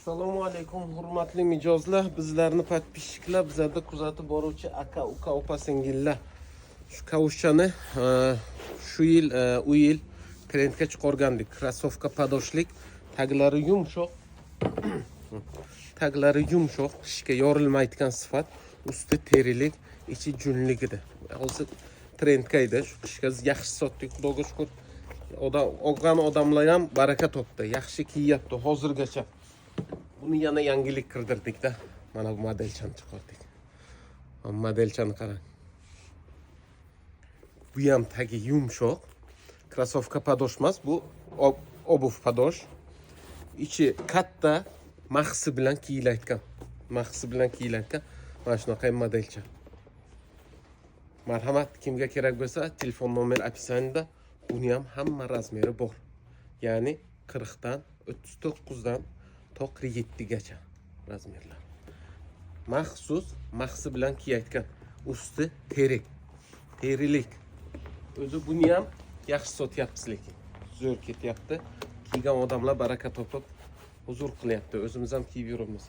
Assalomu alaykum hurmatli mijozlar, bizlarni podpисчиклар, bizlarda kuzatib boruvchi aka, uka, opa singillar. Shu kavushchani shu yil u yil trendga chiqargandik. Krossovka padoshlik, taglari yumshoq. Taglari yumshoq, qishga yorilmaydigan sifat, usti terilik, ichi junlik edi. Hozir trendga edi. Shu qishga yaxshi sotdik, xudoga shukr. Olgan odamlar ham baraka topdi. Yaxshi kiyyapti hozirgacha. Buni yana yangilik kirdirdik-da. Mana bu modelchani chiqardik. Modelchani qarang. Bu ham tagi yumshoq. Krossovka padosh emas, bu obuv padosh. Ichi katta, maxsi bilan kiyilayotgan. Maxsi bilan kiyilayotgan mana shunaqa modelcha. Marhamat, kimga kerak bo'lsa, telefon nomer описаниеda. Buni ham hamma razmeri bor. Ya'ni 40 dan 39 dan to 47 gacha razmerlar. Maxsus maxsi bilan kiyayotgan. Usti terilik. O'zi buni ham yaxshi sotyapmiz lekin. Zo'r ketyapti. Kiygan odamlar baraka topib huzur qilyapti. O'zimiz ham kiyib yuramiz.